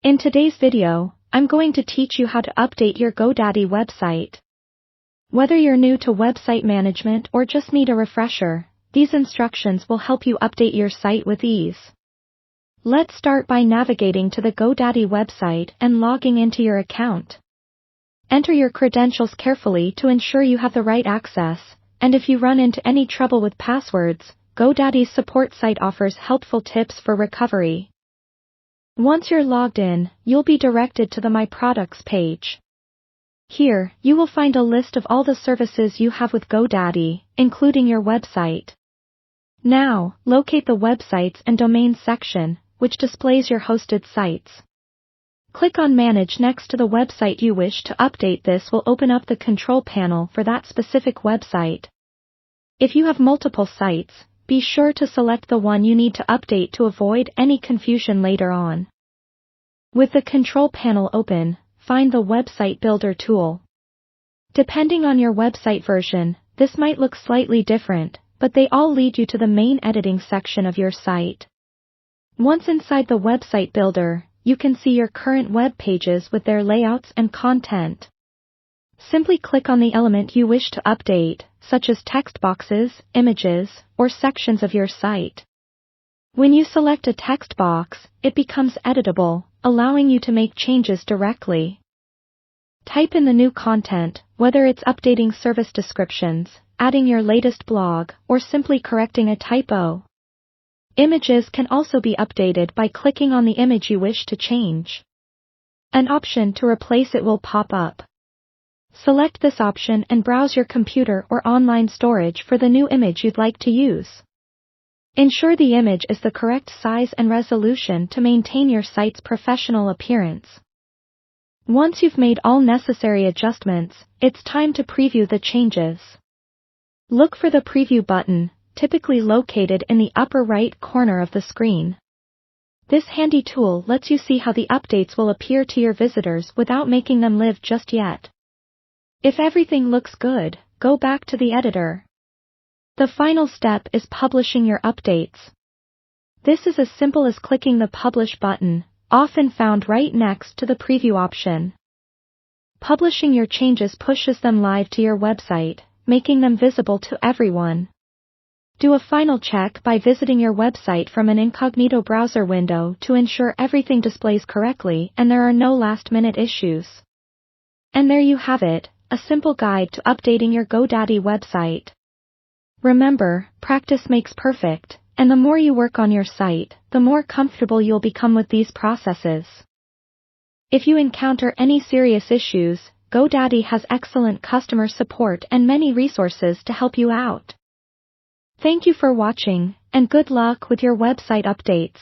In today's video, I'm going to teach you how to update your GoDaddy website. Whether you're new to website management or just need a refresher, these instructions will help you update your site with ease. Let's start by navigating to the GoDaddy website and logging into your account. Enter your credentials carefully to ensure you have the right access, and if you run into any trouble with passwords, GoDaddy's support site offers helpful tips for recovery. Once you're logged in, you'll be directed to the My Products page. Here, you will find a list of all the services you have with GoDaddy, including your website. Now, locate the Websites and Domains section, which displays your hosted sites. Click on Manage next to the website you wish to update. This will open up the control panel for that specific website. If you have multiple sites, be sure to select the one you need to update to avoid any confusion later on. With the control panel open, find the Website Builder tool. Depending on your website version, this might look slightly different, but they all lead you to the main editing section of your site. Once inside the Website Builder, you can see your current web pages with their layouts and content. Simply click on the element you wish to update, such as text boxes, images, or sections of your site. When you select a text box, it becomes editable, allowing you to make changes directly. Type in the new content, whether it's updating service descriptions, adding your latest blog, or simply correcting a typo. Images can also be updated by clicking on the image you wish to change. An option to replace it will pop up. Select this option and browse your computer or online storage for the new image you'd like to use. Ensure the image is the correct size and resolution to maintain your site's professional appearance. Once you've made all necessary adjustments, it's time to preview the changes. Look for the Preview button, typically located in the upper right corner of the screen. This handy tool lets you see how the updates will appear to your visitors without making them live just yet. If everything looks good, go back to the editor. The final step is publishing your updates. This is as simple as clicking the Publish button, often found right next to the Preview option. Publishing your changes pushes them live to your website, making them visible to everyone. Do a final check by visiting your website from an incognito browser window to ensure everything displays correctly and there are no last-minute issues. And there you have it, a simple guide to updating your GoDaddy website. Remember, practice makes perfect, and the more you work on your site, the more comfortable you'll become with these processes. If you encounter any serious issues, GoDaddy has excellent customer support and many resources to help you out. Thank you for watching, and good luck with your website updates.